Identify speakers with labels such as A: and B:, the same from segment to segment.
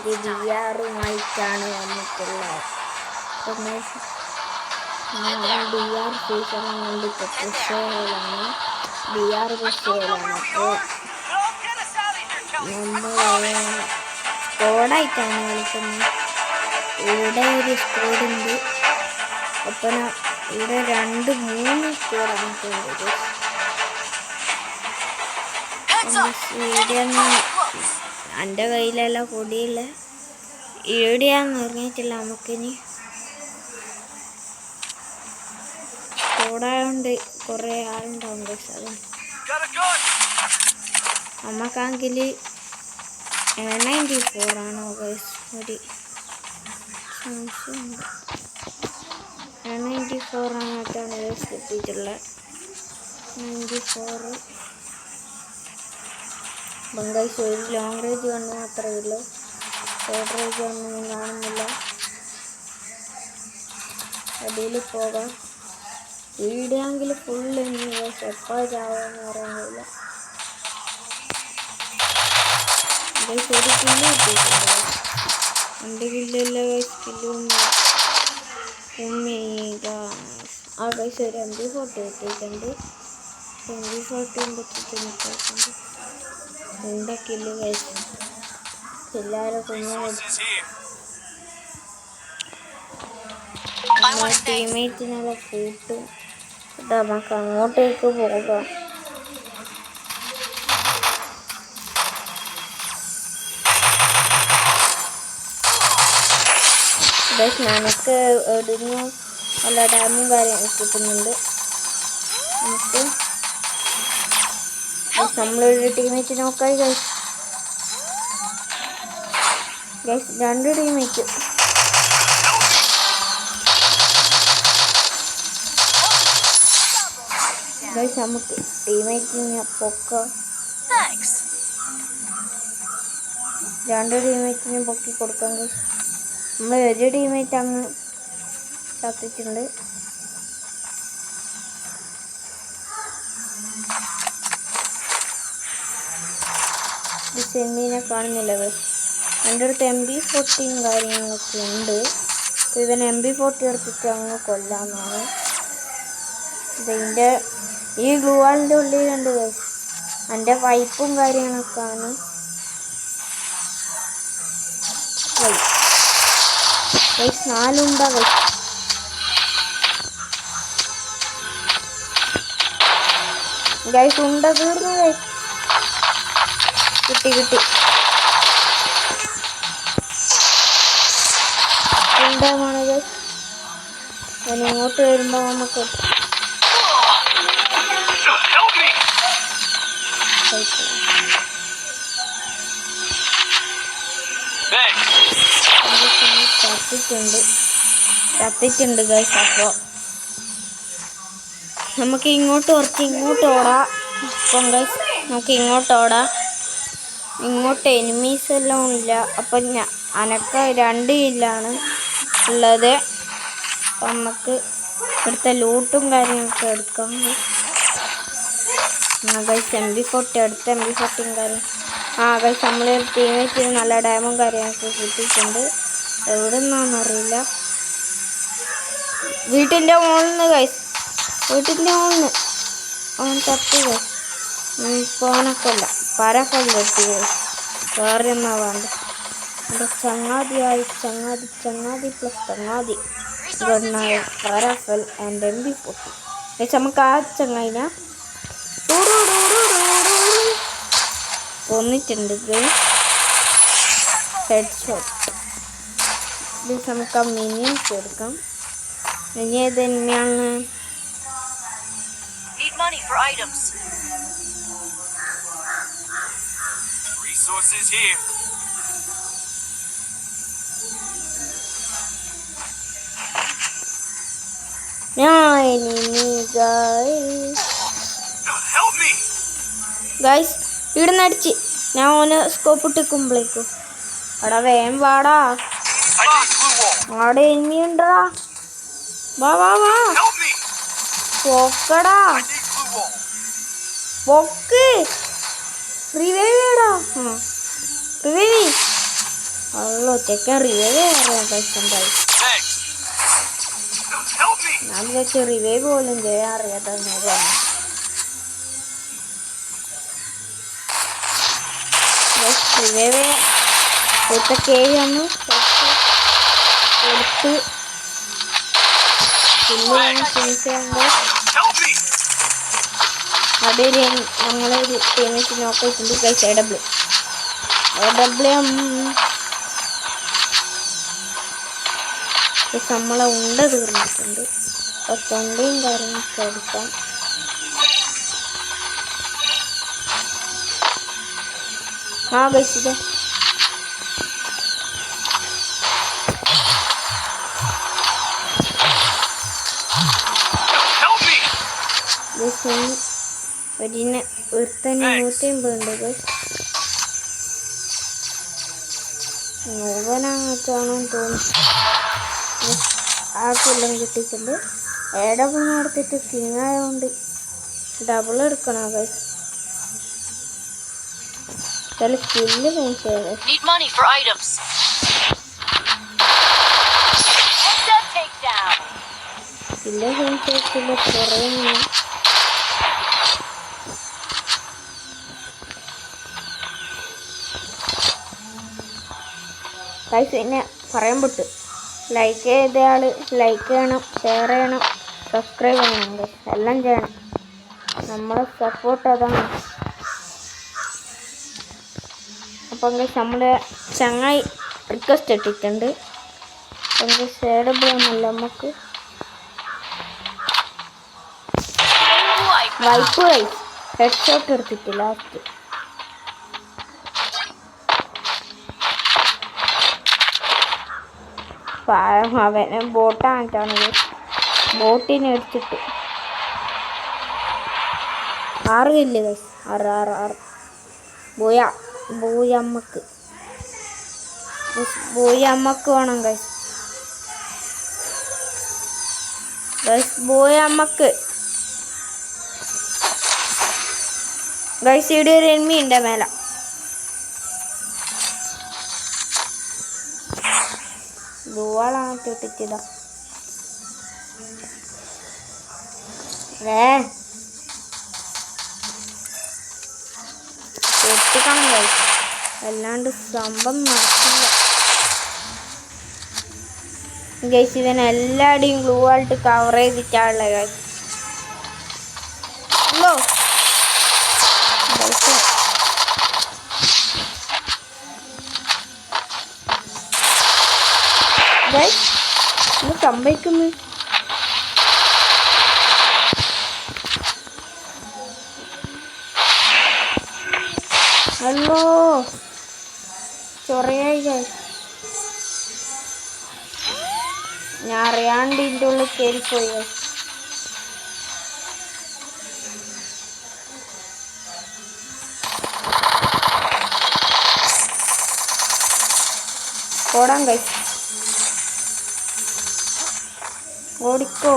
A: ഒരു VR വന്നിട്ടുള്ളത്. VR ഫീച്ചറും കണ്ടിട്ട് പുഷയിലാണ് VR പുഷയിലാണ്. അപ്പോൾ നമ്മൾ സ്കോഡായിട്ടാണ് കളിക്കുന്നത്. ഇവിടെ ഒരു സ്കോഡുണ്ട്. അപ്പം ഇവിടെ 2-3 സ്കോഡ് വന്നിട്ടുണ്ട്. എൻ്റെ കയ്യിലെല്ലാം പൊടിയില്ല. എവിടെയാന്ന് അറിഞ്ഞിട്ടില്ല. നമുക്കിനി സ്കോഡായോണ്ട് കുറേ ആളുണ്ടാവും. അത് നമുക്കാണെങ്കിൽ 94 ആണോ ഗൈസ്? ഒരു സംശയമുണ്ട്. 94 ആയിട്ടാണ് ഗൈസ് കിട്ടിയിട്ടുള്ളത്. 94 ബംഗാഴ്ച. ഒരു ലോങ് റേഞ്ച് കണ്ണ് മാത്രമേ ഉള്ളൂ. ഷോർട്ട് റേഞ്ച് ഒന്നും കാണുന്നില്ല. അടിയിൽ പോകാം. വീടാണെങ്കിൽ ഫുള്ള് എപ്പോൾ ചാവാന്ന് പറയാനില്ല. ഒരു കില്ല് കിട്ടിയിട്ടുണ്ട്. എൻ്റെ കില്ലെല്ലാം കില്ലും ആ കൈസ് ഒരു MP40 കിട്ടിയിട്ടുണ്ട്. MP40 പറ്റിയിട്ടുണ്ട്. എന്താ കില്ല് കൈസ്? എല്ലാവരും ടീമേറ്റിനെല്ലാം കൂട്ടും. നമുക്ക് അങ്ങോട്ടേക്ക് പോകാം. നമുക്ക് എവിടുന്ന് നല്ല ഡാമും കാര്യങ്ങളും കിട്ടുന്നുണ്ട്. നമുക്ക് നമ്മളൊരു ടീമേറ്റ് നോക്കായി ഗൈസ്. 2 ടീമേറ്റ്. ഗൈസ് നമുക്ക് ടീമേറ്റിനെ പൊക്കാം. 2 ടീമേറ്റിനെ പൊക്കി കൊടുക്കാം ഗൈസ്. നമ്മൾ ഒരു ടീമേറ്റ് അങ്ങ് ചത്തിട്ടുണ്ട്. സെമീനെ കാണുന്നില്ല ഗൈസ്. എൻ്റെ അടുത്ത് MP40 കാര്യങ്ങളൊക്കെ ഉണ്ട്. ഇവൻ MP40 എടുത്തിട്ട് അങ്ങ് കൊല്ലാമെന്നാണ്. ഇതിൻ്റെ ഈ ഗ്ലൂവാളിൻ്റെ ഉള്ളിലുണ്ട് ഗൈസ്. എൻ്റെ പൈപ്പും കാര്യങ്ങളൊക്കെയാണ്. ഗൈസ് 4 ഉണ്ടാ ഗൈസ്. ഗൈസ് ഉണ്ട തീർന്നു ഗൈസ്. കിട്ടി ഉണ്ടാമാണ് ഗൈസ്. ഞാൻ ഇങ്ങോട്ട് വരുമ്പോൾ നമുക്ക് ചത്തിട്ടുണ്ട് ഗൈസ്. അപ്പോൾ നമുക്ക് ഇങ്ങോട്ട് ഓടാം. അപ്പം ഗൈസ് നമുക്ക് ഇങ്ങോട്ട് എനിമീസ് എല്ലാം ഇല്ല. അപ്പം അനക്ക് 2 കില്ലാണ് ഉള്ളത്. അപ്പം നമുക്ക് ഇവിടുത്തെ ലൂട്ടും കാര്യങ്ങളൊക്കെ എടുക്കാം ഗൈസ്. MP40 അടുത്ത MP40 കാര്യം. ഗൈസ് നമ്മൾ ടീമേറ്റിന് നല്ല ഡാമും കാര്യങ്ങളൊക്കെ കിട്ടിയിട്ടുണ്ട്. എവിടെ നിന്നാണെന്നറിയില്ല. വീട്ടിൻ്റെ മുകളിൽ നിന്ന് ഗൈസ്. വീട്ടിൻ്റെ മുകളിൽ നിന്ന് അവൻ തട്ടി ഗൈസ്. ഫോനൊക്കെല്ല പരക്കൊല്ല എത്തി ഗൈസ്. വേറെ എന്നാ വേണ്ട. എൻ്റെ ചങ്ങാതി പ്ലസ് ചങ്ങാതി പാരാഫൽ ആൻഡ് MP40 ഗൈസ്. നമുക്ക് ആ ചങ്ങാതിനെ കൊന്നിട്ടുണ്ട് ഗൈസ്. Head shot. നമുക്ക് ആ മിനിയൻസ് എടുക്കാം. മിനി ഏത് തന്നെയാണ്? ഗൈസ് ഇവിടുന്ന് അടിച്ച് ഞാൻ ഓന് സ്കോപ്പ് ഇട്ടിക്കുമ്പോഴേക്കും എടാ വേം വാടാ. അവിടെ എനിമിയുണ്ടാ. വാ പൊക്കടാ പൊക്ക്. റിവൈവ് ചെയ്യടാ. റിവൈവ് അല്ലോ ചെക്കൻ റിവൈവ് അറിയാൻ കഴിച്ചുണ്ടായി. ഞാൻ വിചാരിച്ചു റിവൈവ് പോലും ചെയ്യാൻ അറിയാത്തതെന്ന് പറഞ്ഞു. റിവൈവ് കൊടുത്ത ഒന്ന് എടുത്ത് അതൊരു നമ്മളൊരു ടീമേറ്റ് നോക്കിയിട്ടുണ്ട്. കഴിച്ച ഡബ്ല്യൂ നമ്മളെ ഉണ്ട തീർന്നിട്ടുണ്ട്. അപ്പോൾ തൊണ്ടയും കാര്യങ്ങളൊക്കെ എടുക്കാം. കഴിച്ചത് ഒരിനെ ഒരുത്തന്നെ 150 ഉണ്ട്. നോവനാണെന്ന് തോന്നുന്നു. ആർക്കെല്ലാം കിട്ടിയിട്ടുണ്ട്. ഡബിൾ നടത്തിയിട്ട് കിങ്ങായതുകൊണ്ട് ഡബിൾ എടുക്കണം. സ്കില്ല് ഫിനിഷ് സ്കില്ല് ഫിനിഷ് കുറേ പിന്നെ പറയാൻ പറ്റു. ലൈക്ക് ചെയ്തയാൾ ലൈക്ക് ചെയ്യണം, ഷെയർ ചെയ്യണം, സബ്സ്ക്രൈബ് ചെയ്യണം. എല്ലാം ചെയ്യണം. നമ്മളെ സപ്പോർട്ട് അതാണ്. അപ്പം നമ്മളെ ചങ്ങായി റിക്വസ്റ്റ് ഇട്ടിട്ടുണ്ട്. അപ്പം ഷെയറബിളൊന്നുമല്ല നമുക്ക് വൈപ്പ് ഹെഡ് ഷോട്ട് എടുത്തിട്ട് ലാസ്റ്റ് അവനെ ബോട്ടായിട്ടാണ് ബോട്ടിനെ എടുത്തിട്ട് 6 കില്ല് ഗൈസ്. 6 ബൂയമ്മക്ക് വേണം ഗൈസ്. ബൂയമ്മക്ക് ഗൈസ് ഇവിടെ ഒരു എനിമി ഉണ്ട് മേലെ. ദുവാളാണ് ഇട്ടിട്ടിതാ. പൊട്ടിക്കണം ഗൈസ്, അല്ലാണ്ട് സംഭവം നടക്കില്ല ഗൈസ്. ഇവൻ എല്ലാടെയും ഗ്ലൂ ആയിട്ട് കവർ ചെയ്തിട്ടാണുള്ള ഗൈസ്. ഹലോ ഗൈസ് സംഭവിക്കുന്നു. ഹലോ ചൊറയായി ഗൈസ്. ഞാൻ അറിയാണ്ട് ഇതിൻ്റെ ഉള്ളിൽ കയറിപ്പോയി ഗൈസ്. ഓടാൻ ഗൈസ്, ഓടിക്കോ.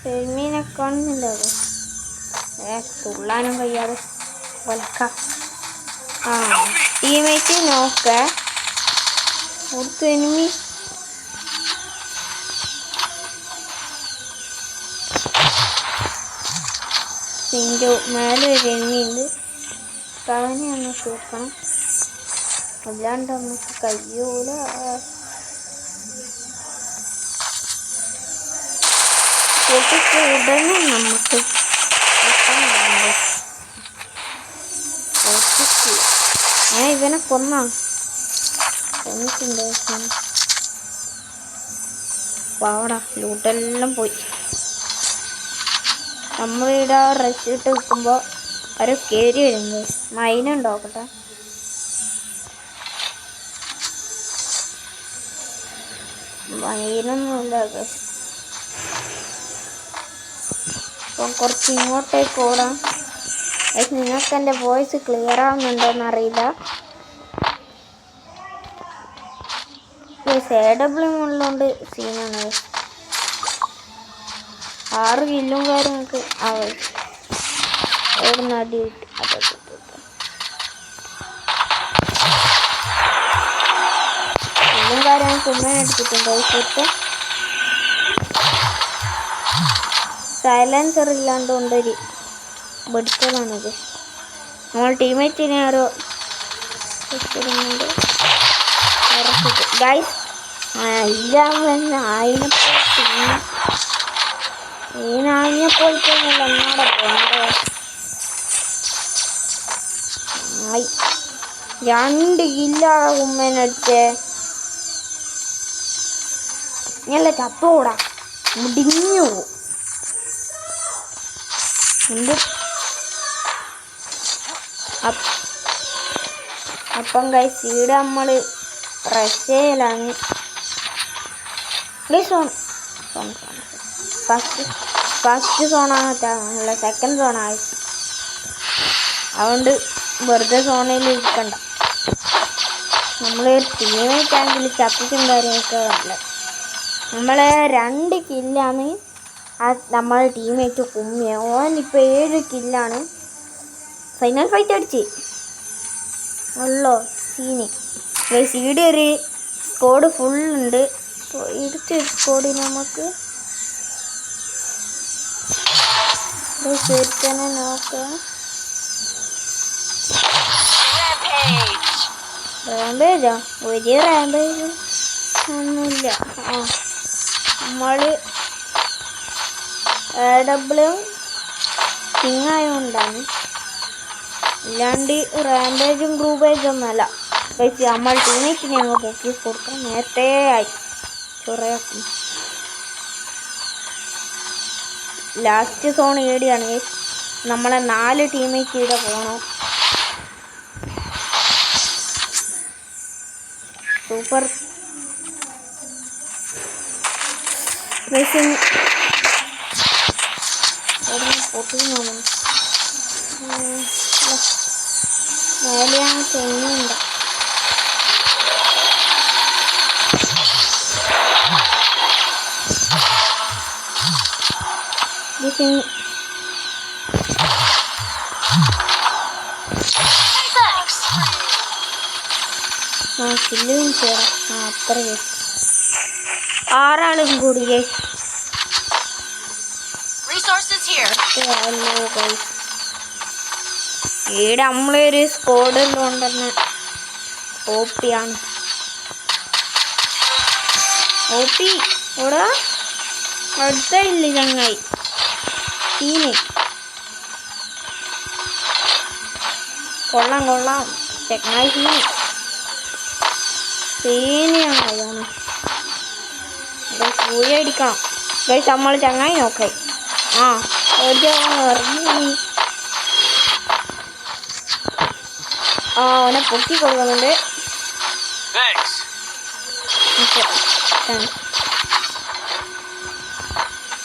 A: തെന്മീനെ കാണുന്നില്ല. തുള്ളാനും കഴിയാതെ വലക്കാം. ടീമേറ്റ് നോക്ക അടുത്ത എനിമി. ഇതിൻ്റെ മേലെ ഒരു എനിമി ഉണ്ട്. അവനെ ഒന്ന് തീർക്കണം, അല്ലാണ്ട് നമുക്ക് കഴിയൂല. ഉടനെ നമുക്ക് ഞാൻ ഇവനെ കൊന്നിട്ടുണ്ട്. പാവടാ, ലൂട്ടെല്ലാം പോയി. നമ്മളിവിടെ റെസ്റ്റ് ഇട്ട് നിൽക്കുമ്പോൾ ഒരു കയറി വരുന്നത് മൈനുണ്ടോക്കട്ടെ. മൈനൊന്നുമില്ല. അപ്പം കുറച്ച് ഇങ്ങോട്ടേക്ക് ഓടാം. നിങ്ങൾക്ക് എൻ്റെ വോയിസ് ക്ലിയർ ആവുന്നുണ്ടോയെന്നറിയില്ല. AW ഉള്ളതുകൊണ്ട് സീനാണ്. 6 കില്ലും കാര്യങ്ങൾക്ക് എവിടുന്ന് അടി കിട്ടി. അതൊക്കെ കില്ലും കാര്യങ്ങൾക്ക് ഉമ്മേനെടുത്തിട്ടുണ്ട്. ഇപ്പോഴത്തെ സൈലൻസർ ഇല്ലാണ്ടൊണ്ടൊരു വെടിക്കലാണിത്. നമ്മൾ ടീമേറ്റിനെ ഓരോ ഗൈസ് ഇതിനപ്പോഴത്തേന്നല്ല എന്നാടെ പോകണ്ടേ. 2 കില്ലാണ് ഉമ്മേനടിച്ചേ. ഞല്ല ചത്തോടാ മുടിഞ്ഞു. അപ്പം ഗൈസ് ഇവിടെ നമ്മൾ റഷ്യയിലാണ്. ഫസ്റ്റ് സോണാണ് അല്ല സെക്കൻഡ് സോണായി. അതുകൊണ്ട് വെറുതെ സോണയിൽ ഇരിക്കണ്ട. നമ്മൾ ടീമേറ്റാണെങ്കിൽ ചപ്പിച്ചും കാര്യമൊക്കെ അല്ല. നമ്മളെ 2 കില്ലാണ് നമ്മളെ ടീമേറ്റ് കുമ്മിയ. ഓനിപ്പോൾ 7 കില്ലാണ്. ഫൈനൽ ഫൈറ്റ് അടിച്ച് ഉള്ളോ സീന്. ഇവിടെ ഒരു സ്കോഡ് ഫുള്ളുണ്ട്. ഇടിച്ചൊരു സ്കോഡ് നമുക്ക് ശരിക്കനെ നോക്കാം. റാമ്പേജോ? ഒരു റാമ്പേജും ഒന്നുമില്ല. നമ്മൾ AW കിങ്ങായോണ്ടാണ്. ഇല്ലാണ്ട് റാമ്പേജും ഗ്രൂപ്പേജും ഒന്നുമല്ല. നമ്മൾ ടീമേറ്റിനെ ഞങ്ങൾ പൊക്കി കൊടുക്കാം. നേരത്തെ ആയി ചൊറയാക്കും. Last zone ഏടിയാണ്. നമ്മളെ 4 ടീമേറ്റ് ഇവിടെ പോകണം. സൂപ്പർ പൊട്ടുന്നു. മേലെയാണ് ചെയ്യുന്നുണ്ട്. കില്ലും ചേരാം. അത്ര 6 ആളും കൂടി. ഈടെ നമ്മളൊരു സ്കോഡുള്ളതുകൊണ്ട് തന്നെ ഓപ്പിയാണ്. ഓപ്പി ഓടാ അടുത്തില്ല ചങ്ങായി. സീന് കൊള്ളാം ചങ്ങായി. സീനിയാണ് അതാണ്. പൂയ അടിക്കണം ഗൈസ്. നമ്മൾ ചങ്ങായി നോക്കായി. അവനെ പൊക്കി കൊടുക്കുന്നുണ്ട്.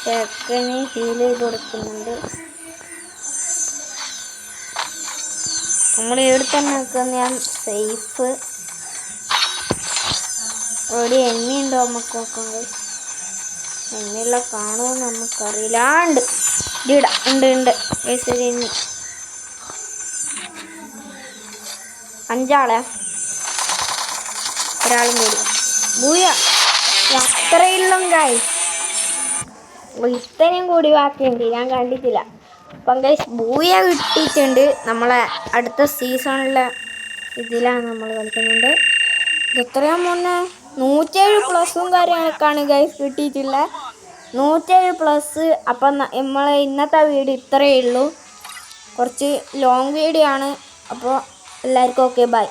A: ചെക്കന് ഹീൽ ചെയ്ത് കൊടുക്കുന്നുണ്ട്. നമ്മൾ ഇവിടെ തന്നെ നിൽക്കുന്ന ഞാൻ സേഫ്. ഒരു എണ്ണി ഉണ്ടോ നമുക്ക് നോക്കാം. എണ്ണിയുള്ള കാണുമെന്ന് നമുക്കറിയില്ല. ഉണ്ട് ഒരു എണ്ണി. 5 ആളെ ഒരാളും കൂടി. ബൂയ അത്രയുള്ളും ഗൈസ്. ഇത്രയും കൂടി ബാക്കിയുണ്ട്. ഞാൻ കണ്ടിട്ടില്ല. അപ്പം ഗൈസ് ബൂയ കിട്ടിയിട്ടുണ്ട്. നമ്മളെ അടുത്ത സീസണിലെ ഇതിലാണ് നമ്മൾ കളിക്കുന്നുണ്ട്. ഇതെത്രയാ മുന്നേ 107+ കാര്യങ്ങളൊക്കെയാണ് ഗൈസ് കിട്ടിയിട്ടുള്ളത്. 107+. അപ്പം നമ്മളെ ഇന്നത്തെ വീഡിയോ ഇത്രയേ ഉള്ളൂ. കുറച്ച് ലോങ് വീഡിയോ ആണ്. അപ്പോൾ എല്ലാവർക്കും ഓക്കെ ബൈ.